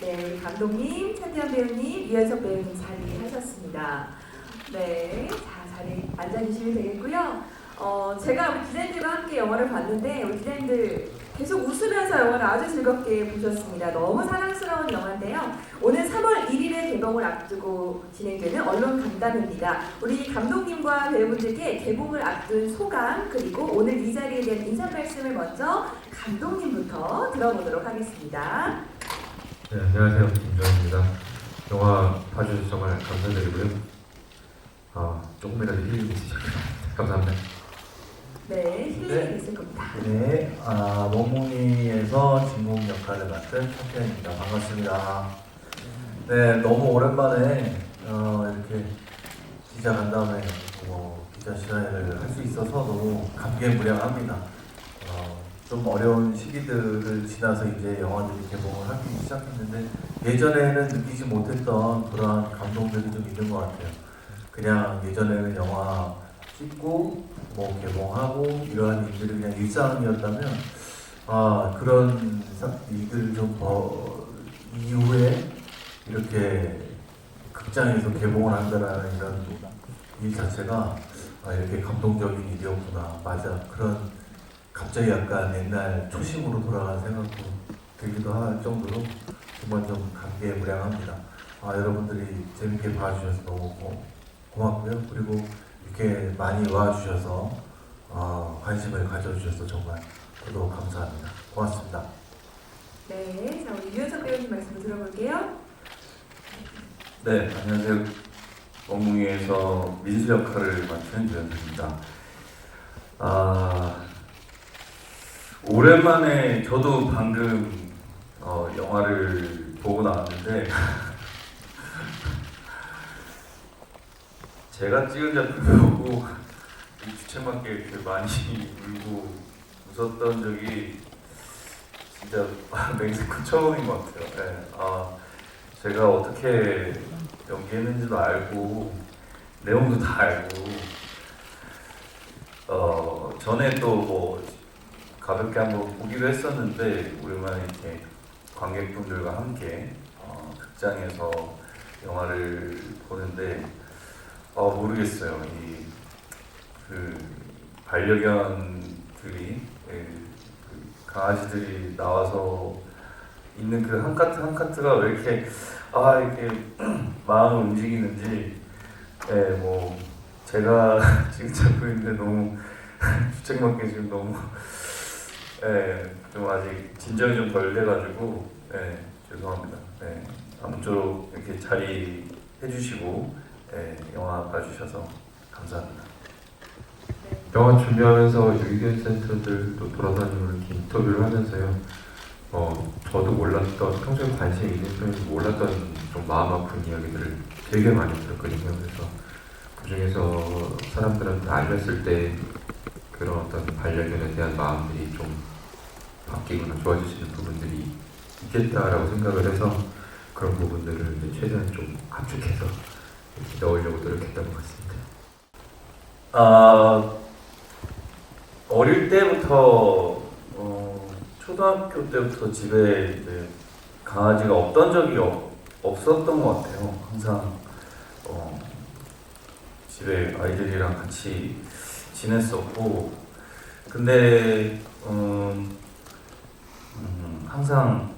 네, 우리 감독님, 차태현 배우님, 유연석 배우님 자리하셨습니다. 네, 자, 자리 앉아주시면 되겠고요. 제가 우리 기자님들과 함께 영화를 봤는데 우리 기자님들 계속 웃으면서 영화를 아주 즐겁게 보셨습니다. 너무 사랑스러운 영화인데요. 오늘 3월 1일에 개봉을 앞두고 진행되는 언론 간담회입니다. 우리 감독님과 배우분들께 개봉을 앞둔 소감 그리고 오늘 이 자리에 대한 인사 말씀을 먼저 감독님부터 들어보도록 하겠습니다. 네, 안녕하세요. 김정입니다. 영화 봐주셔서 정말 감사드리고요. 조금이라도 힐링이 있으셨나요? 감사합니다. 네, 힐링이 있을 겁니다. 네, 멍뭉이에서 진공 역할을 맡은 차태현입니다. 반갑습니다. 네, 너무 오랜만에 이렇게 기자 간담회, 기자 시간회를 할 수 있어서 너무 감개무량합니다. 좀 어려운 시기들을 지나서 이제 영화들이 개봉을 하기 시작했는데 예전에는 느끼지 못했던 그러한 감동들이 좀 있는 것 같아요. 그냥 예전에는 영화 찍고 개봉하고 이러한 일들이 그냥 일상이었다면 그런 일들 좀 이후에 이렇게 극장에서 개봉을 한다라는 이런 일 자체가 이렇게 감동적인 일이었구나. 맞아. 그런 갑자기 약간 옛날 초심으로 돌아가는 생각도 들기도 할 정도로 정말 좀 감개무량합니다. 여러분들이 재밌게 봐주셔서 너무 고맙고요. 그리고 이렇게 많이 와주셔서 관심을 가져주셔서 정말 저도 감사합니다. 고맙습니다. 네, 자 우리 유연석 배우님 말씀 들어볼게요. 네, 안녕하세요. 멍뭉이에서 민수 역할을 맡은 유연석입니다. 오랜만에 저도 방금 영화를 보고 나왔는데 제가 찍은 작품을 보고 주책맞게 이렇게 많이 울고 웃었던 적이 진짜 멕시코 처음인 것 같아요. 네. 제가 어떻게 연기했는지도 알고 내용도 다 알고 전에 또 가볍게 한번 보기로 했었는데 오랜만에 이렇게 관객분들과 함께 극장에서 영화를 보는데 모르겠어요. 그 반려견들이 강아지들이 나와서 있는 그 한 카트 한 카트가 왜 이렇게 이렇게 마음을 움직이는지 제가 지금 작품인데 너무 주책맞게 지금 너무 좀 아직 진정이 좀 덜 돼가지고 죄송합니다. 아무쪼록 이렇게 자리 해주시고 영화 봐주셔서 감사합니다. 영화 준비하면서 의견 센터들도 돌아다니면서 이렇게 인터뷰를 하면서요. 저도 몰랐던, 평소에 관심이 있는 편인지 몰랐던 좀 마음 아픈 이야기들을 되게 많이 들었거든요. 그래서 그 중에서 사람들한테 알렸을 때 그런 어떤 반려견에 대한 마음들이 좀 바뀌거나 좋아지시는 부분들이 있겠다라고 생각을 해서 그런 부분들을 이제 최대한 좀 압축해서 이렇게 넣으려고 노력했던 것 같습니다. 어릴 때부터 초등학교 때부터 집에 이제 강아지가 없던 적이 없었던 것 같아요. 항상 집에 아이들이랑 같이 지냈었고, 근데 항상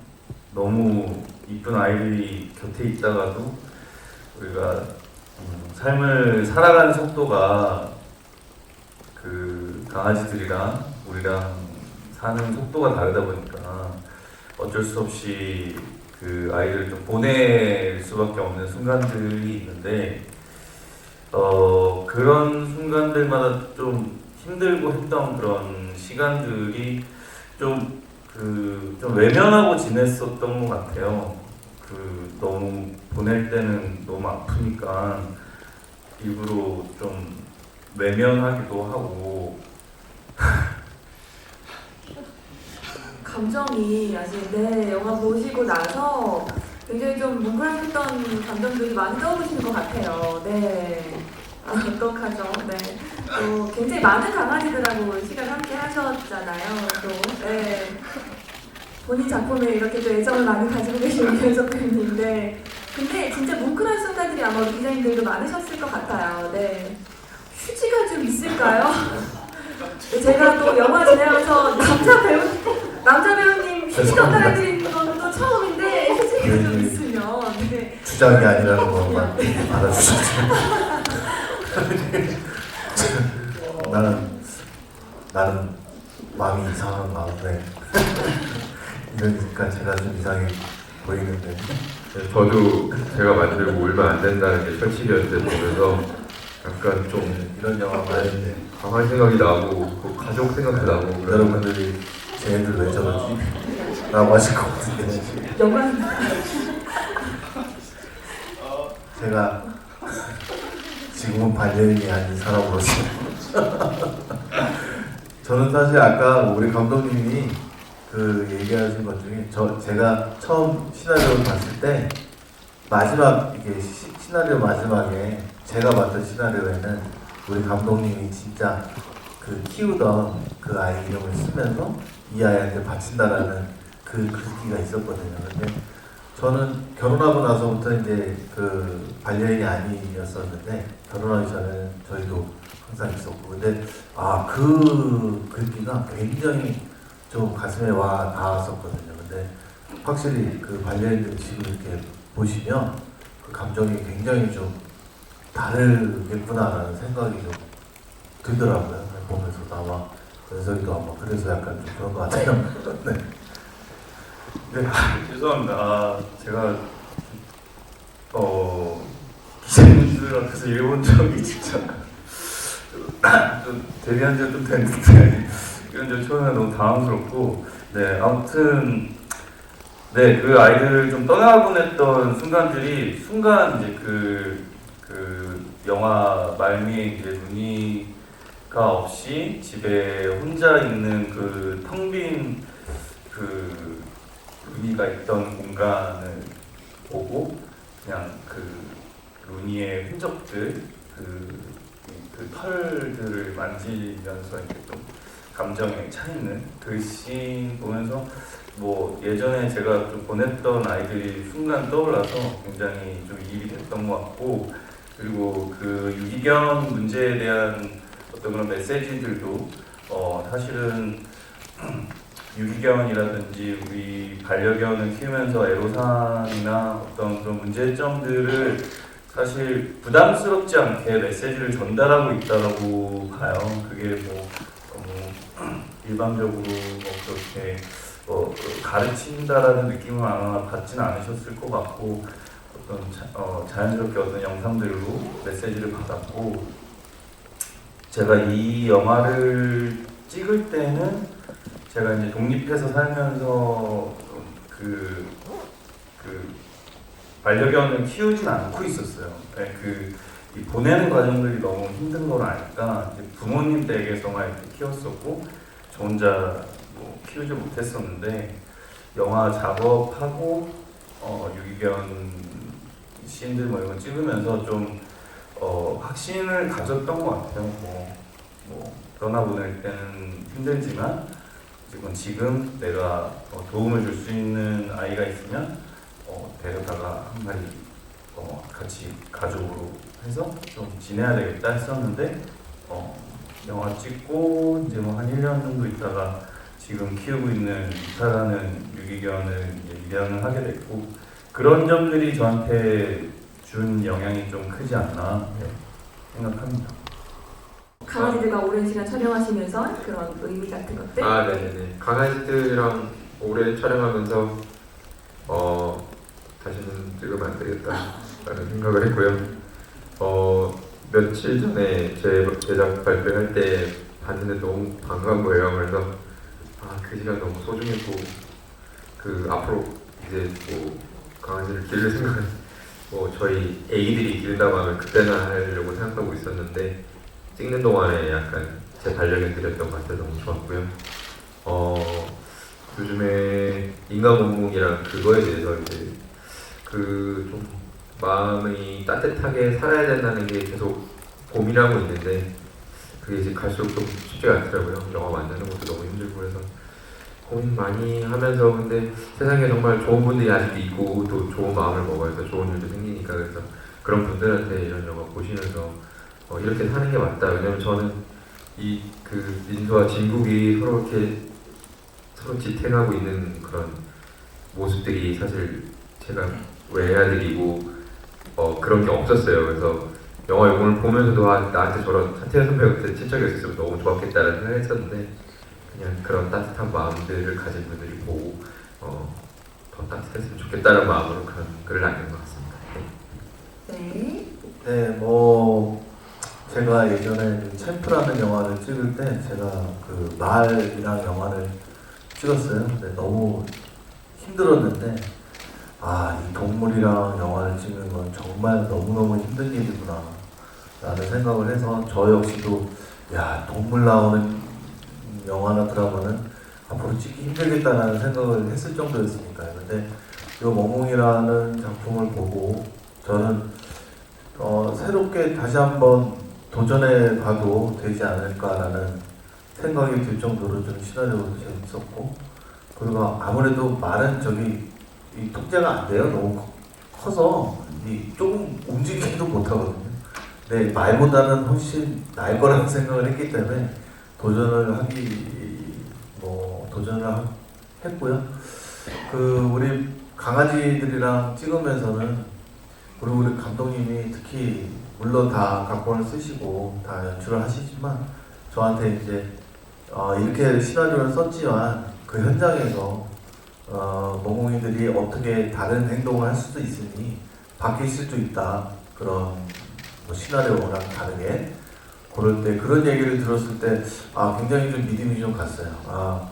너무 이쁜 아이들이 곁에 있다가도 우리가 삶을 살아가는 속도가 그 강아지들이랑 우리랑 사는 속도가 다르다 보니까 어쩔 수 없이 그 아이들을 좀 보낼 수밖에 없는 순간들이 있는데 그런 순간들마다 좀 힘들고 했던 그런 시간들이 좀 외면하고 지냈었던 것 같아요. 너무 보낼 때는 너무 아프니까 일부러 좀 외면하기도 하고 감정이 아직 영화 보시고 나서 굉장히 좀 뭉클했던 감정들이 많이 떠오르시는 것 같아요. 어떡하죠? 또 굉장히 많은 강아지들하고 시간 함께 하셨잖아요. 본인 작품에 이렇게 또 애정을 많이 가지고 계신 유연석 배우님인데 근데 진짜 뭉클한 순간들이 아마 우리 기자님들도 많으셨을 것 같아요. 네. 휴지가 좀 있을까요? 제가 또 영화 진행하면서 남자 배우님 휴지 전달해드리는 건 또 처음인데 휴지가 좀 있으면 네. 주장이 아니라는 것만 알아주셨죠. 나는 마음이 이상한 마음에 이러니까 제가 좀 이상해 보이는데 네, 저도 제가 만들고 얼마 안 된다는 게 설치기였는데 보면서 약간 좀 이런 영화 많은데 강한 생각이 나고 그 가족 생각도 나고 그런 여러분들이 쟤네들 왜 저러지? 라고 하실 것 같은데 영광 제가 지금은 반려인이 아닌 사람으로서 저는 사실 아까 우리 감독님이 그 얘기하신 것 중에 제가 처음 시나리오를 봤을 때 마지막 이게 시나리오 마지막에 제가 봤던 시나리오에는 우리 감독님이 진짜 그 키우던 그 아이 이름을 쓰면서 이 아이한테 바친다라는 그 글귀가 있었거든요. 근데 저는 결혼하고 나서부터 이제 그 반려인이 아니었었는데 결혼하기 전에는 저희도 항상 있었고 근데 그 글귀가 굉장히 좀 가슴에 와 닿았었거든요. 근데 확실히 그 반려인들 지금 이렇게 보시면 그 감정이 굉장히 좀 다르겠구나라는 생각이 좀 들더라고요. 보면서도 아마 연석이도 아마 그래서 약간 좀 그런 것 같아요. 네. 네, 죄송합니다. 제가 기자님들 앞에서 읽어본 적이 진짜 좀 데뷔한 지가 좀 됐는데 이런 점 처음에 너무 당황스럽고 네 아무튼 네 그 아이들을 좀 떠나보냈던 순간들이 순간 이제 그 영화 말미에 이제 루니가 없이 집에 혼자 있는 그 텅 빈 그 루니가 있던 공간을 보고 그냥 그 루니의 흔적들 그 털들을 만지면서 이렇게 좀 감정에 차 있는 그 씬 보면서 뭐 예전에 제가 좀 보냈던 아이들이 순간 떠올라서 굉장히 좀 이입이 됐던 것 같고 그리고 그 유기견 문제에 대한 어떤 그런 메시지들도 사실은 유기견이라든지 우리 반려견을 키우면서 애로사항이나 어떤 그런 문제점들을 사실 부담스럽지 않게 메시지를 전달하고 있다고 봐요. 그게 뭐 일반적으로 뭐 그렇게 가르친다라는 느낌은 아마 받지는 않으셨을 것 같고 어떤 자연스럽게 어떤 영상들로 메시지를 받았고 제가 이 영화를 찍을 때는 제가 이제 독립해서 살면서 그 반려견을 키우진 않고 있었어요. 네, 이 보내는 과정들이 너무 힘든 걸 아니까 이제 부모님 댁에서만 이렇게 키웠었고 저 혼자 뭐 키우지 못했었는데 영화 작업하고 유기견 씬들 뭐 이런 거 찍으면서 좀 확신을 가졌던 것 같아요. 뭐 떠나보낼 때는 힘들지만 지금 내가 도움을 줄 수 있는 아이가 있으면 데려다가 한 마리 같이 가족으로 해서 좀 지내야 되겠다 했었는데 영화 찍고 이제 뭐 한 1년 정도 있다가 지금 키우고 있는 이타라는 유기견을 입양을 하게 됐고 그런 점들이 저한테 준 영향이 좀 크지 않나 생각합니다. 강아지들과 오랜 시간 촬영하시면서 그런 의미 같은 것들? 네네네. 강아지들이랑 오래 촬영하면서 다시는 찍으면 안 되겠다라는 생각을 했고요. 며칠 전에 제 제작 발표할 때 봤는데 너무 반가운 거예요. 그래서 그 시간 너무 소중했고 앞으로 이제 뭐 강아지를 기를 생각은 저희 애기들이 기른다고 하면 그때나 하려고 생각하고 있었는데 찍는 동안에 약간 제 반려견 드렸던 것 같아서 너무 좋았고요. 요즘에 인간공무이랑 그거에 대해서 이제 좀 마음이 따뜻하게 살아야 된다는 게 계속 고민하고 있는데 그게 이제 갈수록 좀 쉽지가 않더라고요. 영화 만드는 것도 너무 힘들고 그래서 고민 많이 하면서 근데 세상에 정말 좋은 분들이 아직도 있고 또 좋은 마음을 먹어서 좋은 일도 생기니까 그래서 그런 분들한테 이런 영화 보시면서 이렇게 사는 게 맞다. 왜냐면 저는 이 그 민수와 진국이 서로 이렇게 서로 지탱하고 있는 그런 모습들이 사실 제가 외아들이고 그런 게 없었어요. 그래서 영화 이걸 보면서도 나한테 저런 차태현 선배한테 친척이 있었으면 너무 좋았겠다는 생각을 했었는데 그냥 그런 따뜻한 마음들을 가진 분들이 보고 더 따뜻했으면 좋겠다는 마음으로 그런 글을 남긴 것 같습니다. 네. 네, 뭐 제가 예전에 챔프라는 영화를 찍을 때 제가 그 말이랑 영화를 찍었어요. 근데 너무 힘들었는데 이 동물이랑 영화를 찍는 건 정말 너무너무 힘든 일이구나 라는 생각을 해서 저 역시도 동물 나오는 영화나 드라마는 앞으로 찍기 힘들겠다라는 생각을 했을 정도였으니까요. 근데 이 멍멍이라는 작품을 보고 저는 새롭게 다시 한번 도전해 봐도 되지 않을까라는 생각이 들 정도로 좀 시나리오도 재밌었고, 그리고 아무래도 말은 이 통제가 안 돼요. 너무 커서 조금 움직이지도 못하거든요. 근데 말보다는 훨씬 나을 거라는 생각을 했기 때문에 도전을 했고요. 우리 강아지들이랑 찍으면서는 그리고 우리 감독님이 특히 물론 다 각본을 쓰시고 다 연출을 하시지만 저한테 이제 이렇게 시나리오를 썼지만 그 현장에서 멍멍이들이 어떻게 다른 행동을 할 수도 있으니 바뀔 수도 있다. 그런 시나리오랑 다르게 그럴 때 그런 얘기를 들었을 때 굉장히 좀 믿음이 좀 갔어요.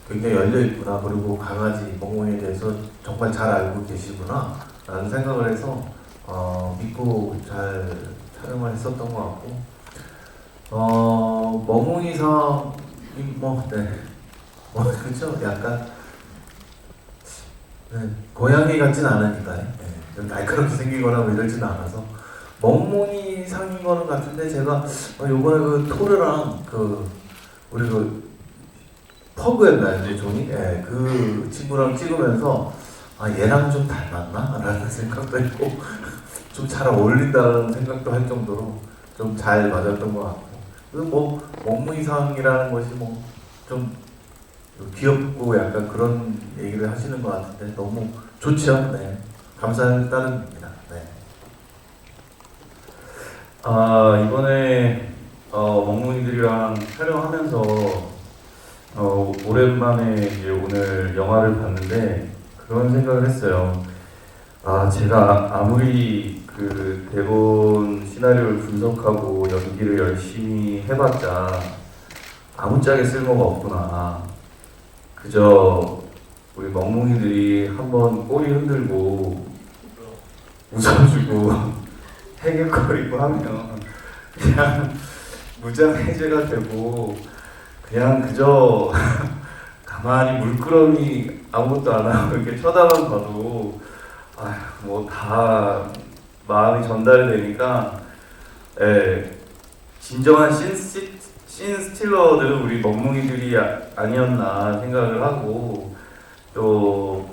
굉장히 열려 있구나. 그리고 강아지 멍멍이에 대해서 정말 잘 알고 계시구나 라는 생각을 해서 믿고 잘 촬영을 했었던 것 같고, 멍멍이상 그렇죠. 약간 고양이 같진 않으니까요. 좀 날카롭게 생기거나 이러지는 않아서 멍멍이 상인 거는 같은데 제가 요번에 그 토르랑 우리 퍼그였나요, 그 종이? 그 친구랑 찍으면서 얘랑 좀 닮았나? 라는 생각도 했고 좀 잘 어울린다는 생각도 할 정도로 좀 잘 맞았던 것 같고, 그리고 멍멍이상이라는 것이 좀 귀엽고 약간 그런 얘기를 하시는 것 같은데 너무 좋죠. 네. 감사할 따름입니다. 네. 이번에 멍멍이들이랑 촬영하면서 오랜만에 이제 오늘 영화를 봤는데 그런 생각을 했어요. 제가 아무리 그 대본 시나리오를 분석하고 연기를 열심히 해봤자 아무짝에 쓸모가 없구나. 그저 우리 멍멍이들이 한번 꼬리 흔들고 웃어주고 헤개거리고 하면 그냥 무장해제가 되고 그냥 그저 가만히 물끄러미 아무것도 안 하고 이렇게 쳐다만 봐도 다 마음이 전달이 되니까 진정한 씬 스틸러들은 우리 멍멍이들이 아니었나 생각을 하고, 또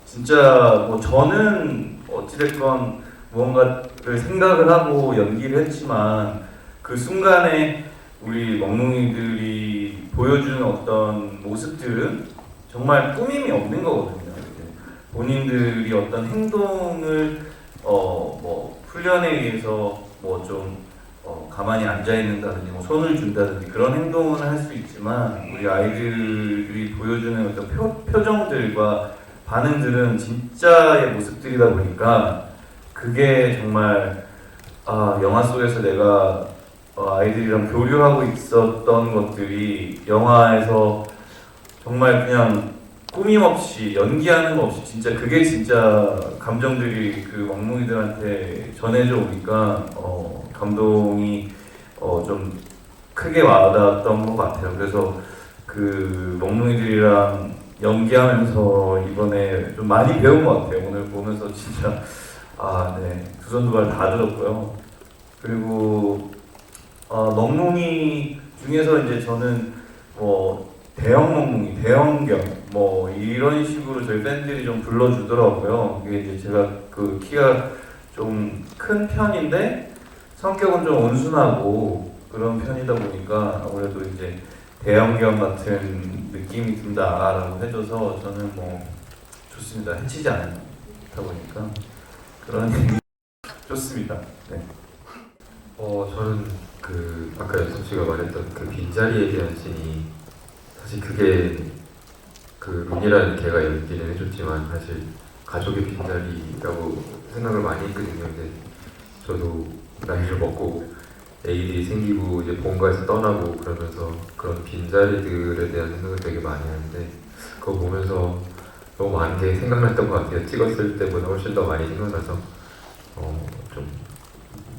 진짜 저는 어찌됐건 무언가를 생각을 하고 연기를 했지만 그 순간에 우리 멍멍이들이 보여주는 어떤 모습들은 정말 꾸밈이 없는 거거든요. 본인들이 어떤 행동을 훈련에 의해서 좀 가만히 앉아 있는다든지 손을 준다든지 그런 행동은 할 수 있지만 우리 아이들이 보여주는 어떤 표정들과 반응들은 진짜의 모습들이다 보니까 그게 정말 영화 속에서 내가 아이들이랑 교류하고 있었던 것들이 영화에서 정말 그냥 꾸밈 없이 연기하는 거 없이 진짜 그게 진짜 감정들이 그 멍멍이들한테 전해져 오니까 감동이 좀 크게 와닿았던 것 같아요. 그래서 그 멍멍이들이랑 연기하면서 이번에 좀 많이 배운 것 같아요. 오늘 보면서 진짜 두 손 두 발 다 들었고요. 그리고 멍멍이 중에서 이제 저는 대형 멍멍이, 대형견 뭐 이런 식으로 저희 팬들이 좀 불러주더라고요. 이게 이제 제가 그 키가 좀 큰 편인데 성격은 좀 온순하고 그런 편이다 보니까 아무래도 이제 대형견 같은 느낌이 든다라고 해줘서 저는 뭐 좋습니다. 해치지 않다 보니까 그런 의미 좋습니다. 네. 저는 그 아까 연석 씨가 말했던 그 빈자리에 대한 씬이 사실 그게 그 룬이라는 걔가 연기를 해줬지만 사실 가족의 빈자리라고 생각을 많이 했거든요. 근데 저도 나이를 먹고 애기들이 생기고 이제 본가에서 떠나고 그러면서 그런 빈자리들에 대한 생각을 되게 많이 하는데 그거 보면서 너무 많은 게 생각났던 것 같아요. 찍었을 때보다 훨씬 더 많이 생각나서 좀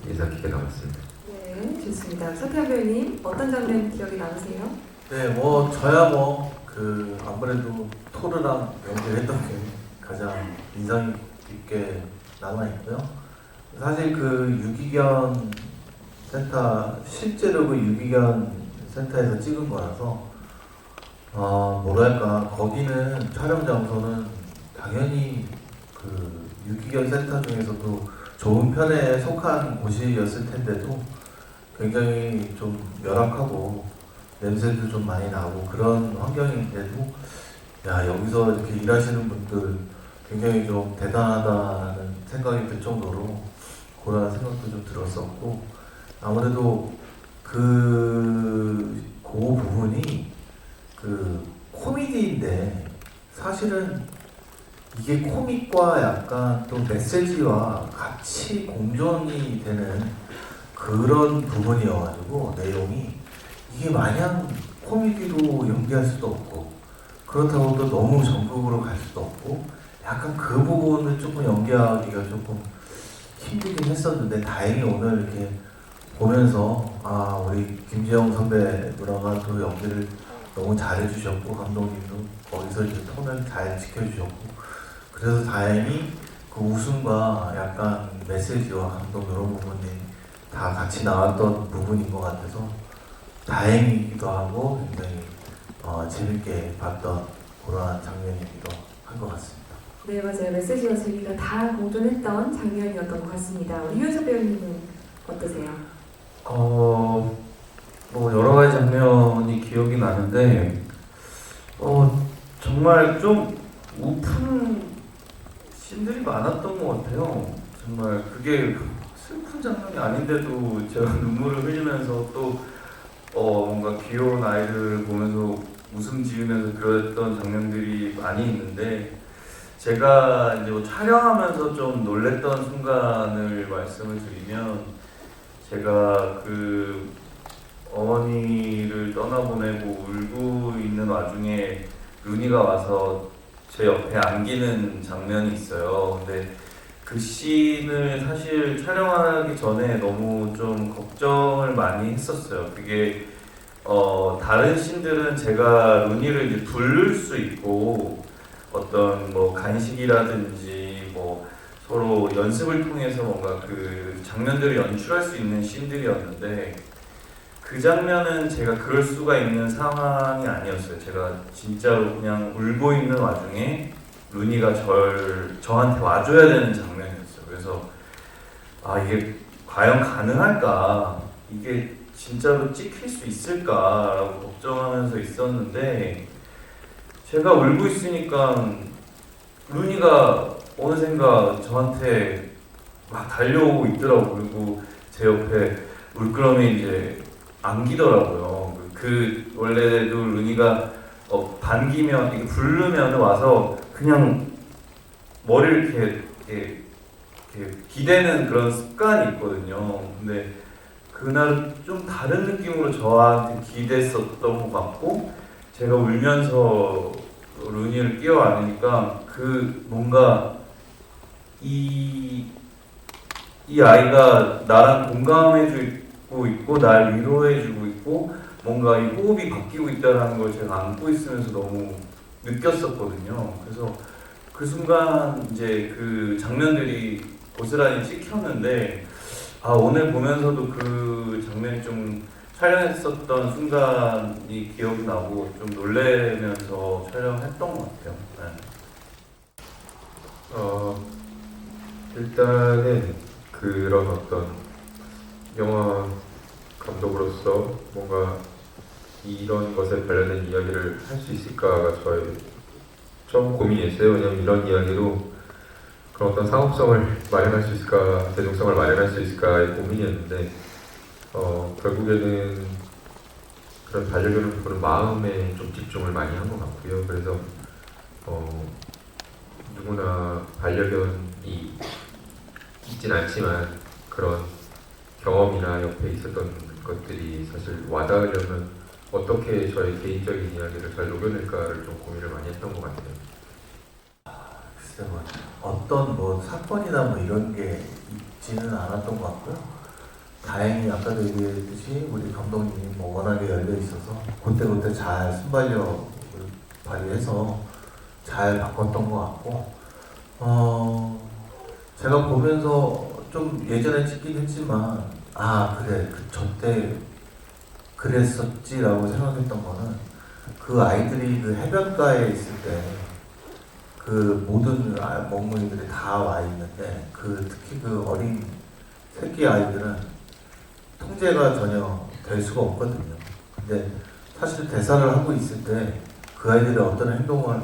인상 깊게 남았습니다. 네, 좋습니다. 서태현 배우님 어떤 장면 기억에 남으세요? 네, 뭐 저야 뭐 그 아무래도 토르랑 연기했던 게 가장 인상 깊게 남아 있고요. 사실 그 유기견 센터 실제로 그 유기견 센터에서 찍은 거라서 뭐랄까 거기는 촬영 장소는 당연히 그 유기견 센터 중에서도 좋은 편에 속한 곳이었을 텐데도 굉장히 좀 열악하고 냄새도 좀 많이 나고 그런 환경인데도 야 여기서 이렇게 일하시는 분들 굉장히 좀 대단하다는 생각이 들 정도로 그런 생각도 좀 들었었고 아무래도 그 부분이 그 코미디인데 사실은 이게 코믹과 약간 또 메시지와 같이 공존이 되는 그런 부분이어가지고 내용이 이게 마냥 코미디로 연기할 수도 없고 그렇다고 또 너무 전극으로 갈 수도 없고 약간 그 부분을 조금 연기하기가 조금 힘들긴 했었는데 다행히 오늘 이렇게 보면서 우리 김지영 선배 누나가 또 연기를 너무 잘해주셨고 감독님도 거기서 이제 톤을 잘 지켜주셨고 그래서 다행히 그 웃음과 약간 메시지와 감동 이런 부분이 다 같이 나왔던 부분인 것 같아서 다행이기도 하고 굉장히 재밌게 봤던 그러한 장면이기도 한 것 같습니다. 네, 맞아요. 메시지와 재미가 다 공존했던 장면이었던 것 같습니다. 우리 유현석 배우님은 어떠세요? 뭐 여러 가지 장면이 기억이 나는데 정말 좀 우픈 씬들이 많았던 것 같아요. 정말 그게 슬픈 장면이 아닌데도 제가 눈물을 흘리면서 또 뭔가 귀여운 아이들을 보면서 웃음 지으면서 그랬던 장면들이 많이 있는데 제가 이제 뭐 촬영하면서 좀 놀랬던 순간을 말씀을 드리면 제가 그 어머니를 떠나보내고 울고 있는 와중에 루니가 와서 제 옆에 안기는 장면이 있어요. 근데 그 씬을 사실 촬영하기 전에 너무 좀 걱정을 많이 했었어요. 그게 다른 씬들은 제가 루니를 이제 부를 수 있고 어떤 뭐 간식이라든지 뭐 서로 연습을 통해서 뭔가 그 장면들을 연출할 수 있는 씬들이었는데 그 장면은 제가 그럴 수가 있는 상황이 아니었어요. 제가 진짜로 그냥 울고 있는 와중에 루니가 저한테 와줘야 되는 장면이었어요. 그래서 이게 과연 가능할까? 이게 진짜로 찍힐 수 있을까라고 걱정하면서 있었는데 제가 울고 있으니까 루니가 어느샌가 저한테 막 달려오고 있더라고요. 그리고 제 옆에 물끄러미 이제 안기더라고요. 그 원래도 루니가 반기면 이렇게 부르면 와서 그냥 머리를 이렇게 기대는 그런 습관이 있거든요. 근데 그날 좀 다른 느낌으로 저한테 기댔었던 것 같고 제가 울면서 루니를 끼워 안으니까 그 뭔가 이 아이가 나랑 공감해주고 있고 날 위로해주고 있고 뭔가 이 호흡이 바뀌고 있다는 걸 제가 안고 있으면서 너무 느꼈었거든요. 그래서 그 순간 이제 그 장면들이 고스란히 찍혔는데 오늘 보면서도 그 장면이 좀 촬영했었던 순간이 기억이 나고 좀 놀래면서 촬영했던 것 같아요. 일단은 그런 어떤 영화 감독으로서 뭔가 이런 것에 관련된 이야기를 할 수 있을까가 저의 처음 고민이었어요. 왜냐면 이런 이야기로 그런 어떤 상업성을 마련할 수 있을까, 대중성을 마련할 수 있을까의 고민이었는데 결국에는 그런 반려견을 보는 마음에 좀 집중을 많이 한 것 같고요. 그래서 누구나 반려견이 있진 않지만 그런 경험이나 옆에 있었던 것들이 사실 와닿으려면 어떻게 저의 개인적인 이야기를 잘 녹여낼까를 좀 고민을 많이 했던 것 같아요. 글쎄 뭐 어떤 뭐 사건이나 뭐 이런 게 있지는 않았던 것 같고요. 다행히 아까도 얘기했듯이 우리 감독님이 뭐 워낙에 열려 있어서 그때그때 잘 순발력을 발휘해서 잘 바꿨던 것 같고, 제가 보면서 좀 예전에 찍긴 했지만 아 그래 저때 그랬었지라고 생각했던 거는 그 아이들이 그 해변가에 있을 때 그 모든 먹물이들이 다 와 있는데 특히 그 어린 새끼 아이들은 통제가 전혀 될 수가 없거든요. 근데 사실 대사를 하고 있을 때 그 아이들이 어떤 행동을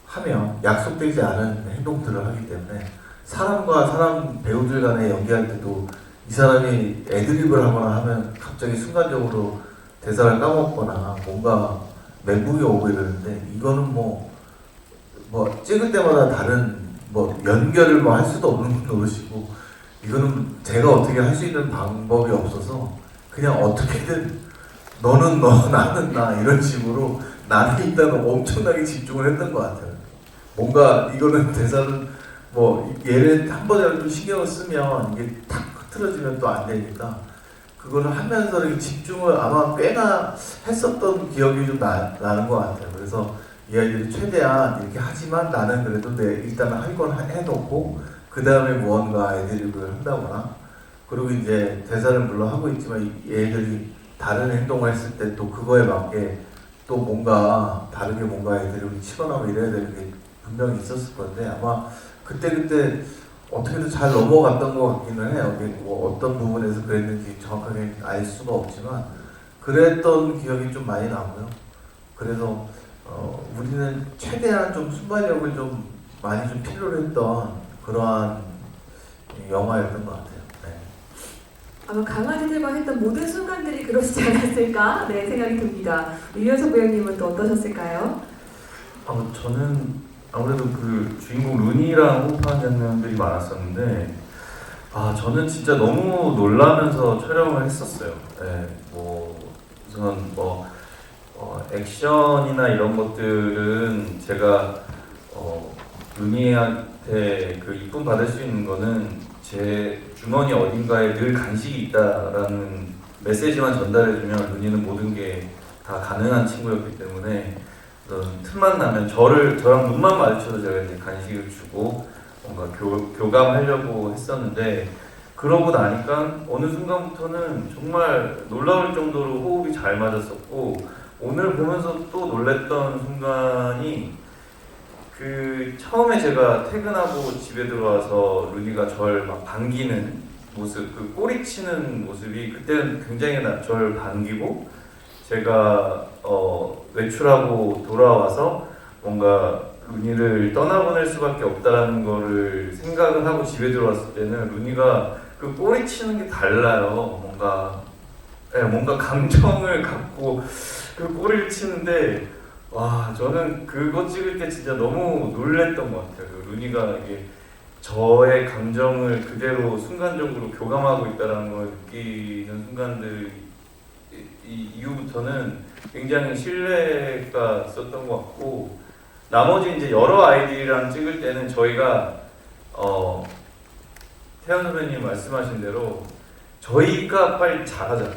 하면 약속되지 않은 행동들을 하기 때문에 사람과 사람 배우들 간에 연기할 때도 이 사람이 애드립을 하거나 하면 갑자기 순간적으로 대사를 까먹거나 뭔가 멘붕이 오고 이러는데 이거는 뭐 찍을 때마다 다른 뭐 연결을 뭐 할 수도 없는 노릇이고 이거는 제가 어떻게 할 수 있는 방법이 없어서 그냥 어떻게든 너는 너 나는 나 이런 식으로 나는 일단 엄청나게 집중을 했던 것 같아요. 뭔가 이거는 대사는 뭐 얘를 한 번이라도 좀 신경을 쓰면 이게 탁 흐트러지면 또 안 되니까 그거를 하면서 이렇게 집중을 아마 꽤나 했었던 기억이 좀 나는 것 같아요. 그래서 이 아이들이 최대한 이렇게 하지만 나는 그래도 일단은 할 건 해놓고 그 다음에 무언가 애드립을 한다거나 그리고 이제 대사를 물론 하고 있지만 얘들이 다른 행동을 했을 때 또 그거에 맞게 또 뭔가 다르게 뭔가 애드립을 치거나 뭐 이래야 되는 게 분명히 있었을 건데 아마 그때 어떻게든 잘 넘어갔던 것 같기는 해요. 뭐 어떤 부분에서 그랬는지 정확하게 알 수가 없지만 그랬던 기억이 좀 많이 나고요. 그래서 우리는 최대한 좀 순발력을 좀 많이 좀 필요로 했던 그러한 영화였던 것 같아요. 네. 아마 강아지들과 했던 모든 순간들이 그러시지 않았을까 생각이 듭니다. 유연석 배우님은 또 어떠셨을까요? 저는 아무래도 그 주인공 루니랑 호흡하는 장면들이 많았었는데 저는 진짜 너무 놀라면서 촬영을 했었어요. 네, 우선 액션이나 이런 것들은 제가 루니한테 그 이쁨 받을 수 있는 거는 제 주머니 어딘가에 늘 간식이 있다라는 메시지만 전달해주면 루니는 모든 게 다 가능한 친구였기 때문에 틈만 나면 저랑 눈만 마주쳐도 제가 이제 간식을 주고 뭔가 교감하려고 했었는데 그러고 나니까 어느 순간부터는 정말 놀라울 정도로 호흡이 잘 맞았었고 오늘 보면서 또 놀랬던 순간이 그 처음에 제가 퇴근하고 집에 들어와서 루니가 절 막 반기는 모습, 그 꼬리치는 모습이 그때는 굉장히 절 반기고 제가 외출하고 돌아와서 뭔가 루니를 떠나보낼 수밖에 없다라는 거를 생각을 하고 집에 들어왔을 때는 루니가 그 꼬리치는 게 달라요. 뭔가 감정을 갖고 그 꼬리를 치는데 와 저는 그거 찍을 때 진짜 너무 놀랬던 것 같아요. 그 루니가 이게 저의 감정을 그대로 순간적으로 교감하고 있다는 걸 느끼는 순간들 이후부터는 굉장히 신뢰가 있었던 것 같고 나머지 이제 여러 아이들이랑 찍을 때는 저희가 태연 선배님 말씀하신 대로 저희가 빨리 잘하자.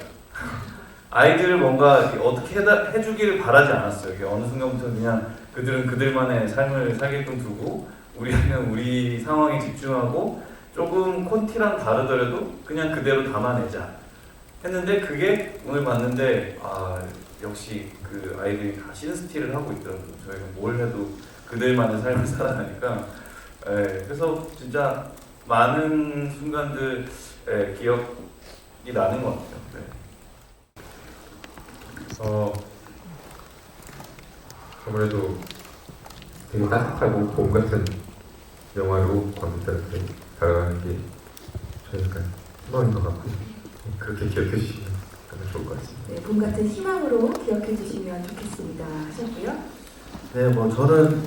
아이들을 뭔가 어떻게 해주기를 바라지 않았어요. 이게 어느 순간부터 그냥 그들은 그들만의 삶을 살게끔 두고 우리는 우리 상황에 집중하고 조금 콘티랑 다르더라도 그냥 그대로 담아내자. 했는데 그게 오늘 봤는데 역시 그 아이들이 다 신스틸을 하고 있더라고요. 저희가 뭘 해도 그들만의 삶을 살아가니까 그래서 진짜 많은 순간들 기억이 나는 것 같아요. 아무래도 되게 따뜻하고 봄 같은 영화로 관객들한테 다가가는 게 저희 약간 희망인 것 같고요. 그렇게 기억해 주시면 좋을 것 같습니다. 네, 봄 같은 희망으로 기억해 주시면 좋겠습니다 하셨고요. 네, 뭐 저는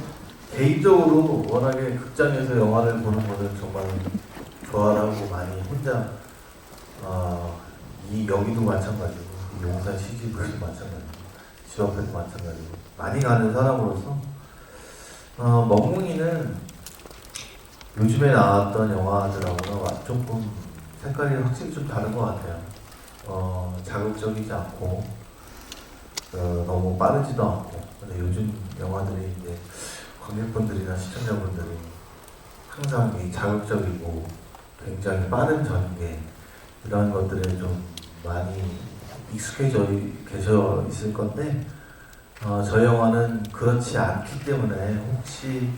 개인적으로 워낙에 극장에서 영화를 보는 거를 정말 좋아하고 많이 혼자 이 여기도 마찬가지고 이 용산 CGV도 마찬가지고 집 앞에도 마찬가지고 많이 가는 사람으로서 멍뭉이는 요즘에 나왔던 영화들하고는 조금 색깔이 확실히 좀 다른 것 같아요. 자극적이지 않고 너무 빠르지도 않고. 근데 요즘 영화들이 이제 관객분들이나 시청자분들이 항상 이 자극적이고 굉장히 빠른 전개 이런 것들에 좀 많이 익숙해져 계셔 있을 건데 저 영화는 그렇지 않기 때문에 혹시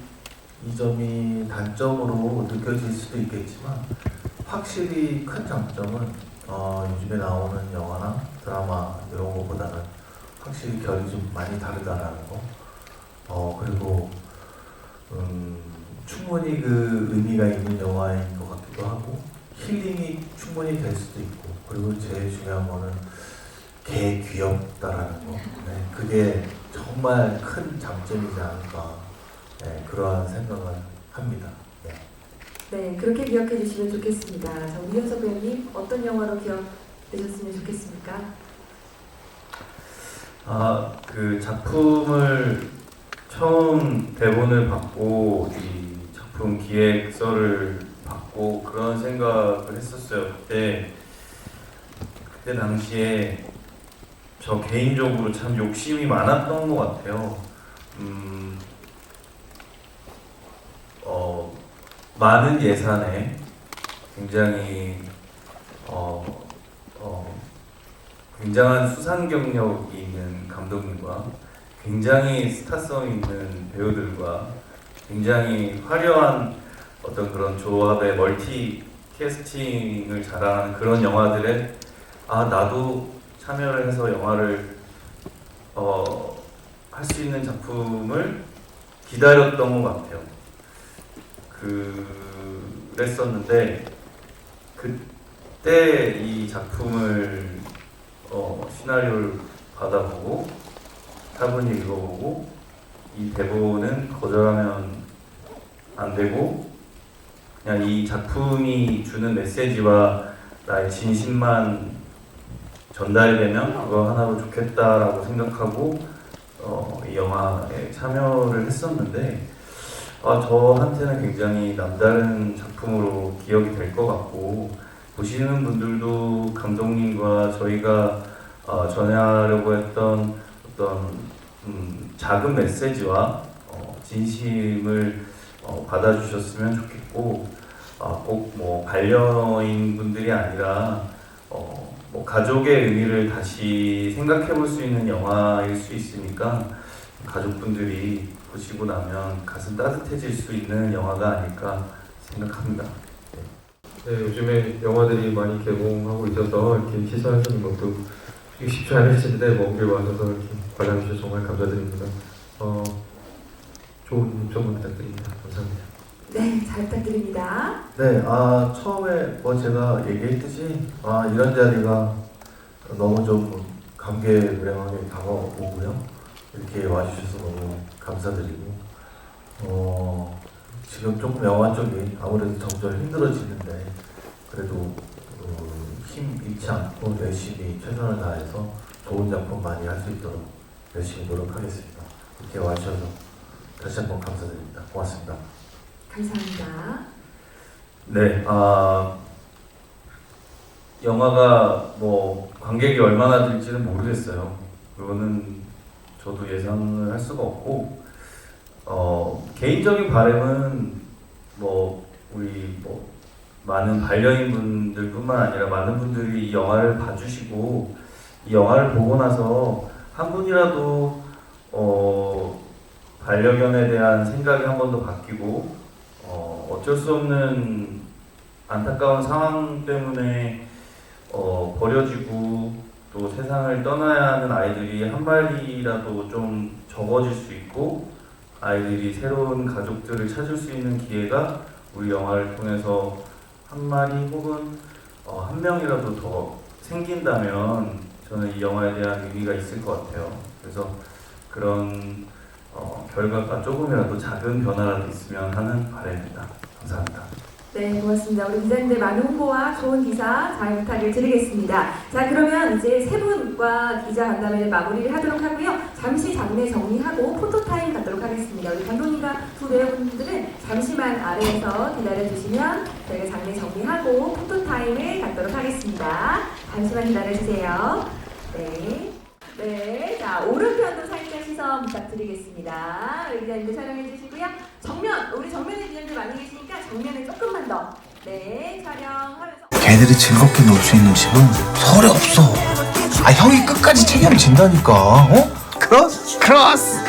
이 점이 단점으로 느껴질 수도 있겠지만 확실히 큰 장점은 요즘에 나오는 영화나 드라마 이런 것보다는 확실히 결이 좀 많이 다르다라는 거. 그리고 충분히 그 의미가 있는 영화인 것 같기도 하고 힐링이 충분히 될 수도 있고 그리고 제일 중요한 거는 개 귀엽다라는 거. 네, 그게 정말 큰 장점이지 않을까 그러한 생각을 합니다. 네. 네, 그렇게 기억해 주시면 좋겠습니다. 자, 우현석 배우님 어떤 영화로 기억되셨으면 좋겠습니까? 그 작품을 처음 대본을 받고 이 작품 기획서를 받고 그런 생각을 했었어요. 그때 당시에 저 개인적으로 참 욕심이 많았던 것 같아요. 많은 예산에 굉장히 굉장한 수상 경력이 있는 감독님과 굉장히 스타성 있는 배우들과 굉장히 화려한 어떤 그런 조합의 멀티 캐스팅을 자랑하는 그런 영화들에 나도 참여를 해서 영화를 할 수 있는 작품을 기다렸던 것 같아요. 그랬었는데 그때 이 작품을 시나리오를 받아보고 차분히 읽어보고 이 대본은 거절하면 안 되고 그냥 이 작품이 주는 메시지와 나의 진심만 전달이 되면 그거 하나로 좋겠다라고 생각하고 이 영화에 참여를 했었는데 저한테는 굉장히 남다른 작품으로 기억이 될 것 같고 보시는 분들도 감독님과 저희가 전하려고 했던 어떤 작은 메시지와 진심을 받아주셨으면 좋겠고 꼭 뭐 반려인 분들이 아니라 뭐 가족의 의미를 다시 생각해 볼 수 있는 영화일 수 있으니까 가족분들이 보시고 나면 가슴 따뜻해질 수 있는 영화가 아닐까 생각합니다. 네, 요즘에 영화들이 많이 개봉하고 있어서 이렇게 시사하시는 것도 쉽지 않으신데 먼 길 와셔서 이렇게 관람해주셔서 정말 감사드립니다. 좋은 입소문 부탁드립니다. 감사합니다. 네, 잘 부탁드립니다. 네, 처음에 뭐 제가 얘기했듯이 이런 자리가 너무 좀 감개무량하게 다가오고요. 이렇게 와주셔서 너무 감사드리고 지금 조금 영화 쪽이 아무래도 점점 힘들어지는데 그래도 힘 잃지 않고 열심히 최선을 다해서 좋은 작품 많이 할 수 있도록 열심히 노력하겠습니다. 이렇게 와주셔서 다시 한번 감사드립니다. 고맙습니다. 감사합니다. 네, 영화가 뭐 관객이 얼마나 될지는 모르겠어요. 그거는 저도 예상을 할 수가 없고 개인적인 바람은 뭐 우리 뭐 많은 반려인 분들뿐만 아니라 많은 분들이 이 영화를 봐주시고 이 영화를 보고 나서 한 분이라도 반려견에 대한 생각이 한 번 더 바뀌고 어쩔 수 없는 안타까운 상황 때문에 버려지고 또 세상을 떠나야 하는 아이들이 한 마리라도 좀 적어질 수 있고 아이들이 새로운 가족들을 찾을 수 있는 기회가 우리 영화를 통해서 한 마리 혹은 한 명이라도 더 생긴다면 저는 이 영화에 대한 의미가 있을 것 같아요. 그래서 그런 결과가 조금이라도 작은 변화라도 있으면 하는 바람입니다. 감사합니다. 네, 고맙습니다. 우리 기자님들 많은 홍보와 좋은 기사 잘 부탁을 드리겠습니다. 자, 그러면 이제 세 분과 기자 간담회를 마무리를 하도록 하고요. 잠시 장례 정리하고 포토타임 갖도록 하겠습니다. 우리 감독님과 두 배우분들은 잠시만 아래에서 기다려주시면 저희가 장례 정리하고 포토타임을 갖도록 하겠습니다. 잠시만 기다려주세요. 네. 네, 자, 오른편도 살짝 시선 부탁드리겠습니다. 우리 기자님들 촬영해 주시고요. 정면, 우리 정면에 기자님들 많이 계시니까 정면에 조금만 더. 네, 촬영하면서. 걔들이 즐겁게 놀 수 있는 집은 서울에 없어. 아, 형이 끝까지 책임진다니까. 어? 크로스.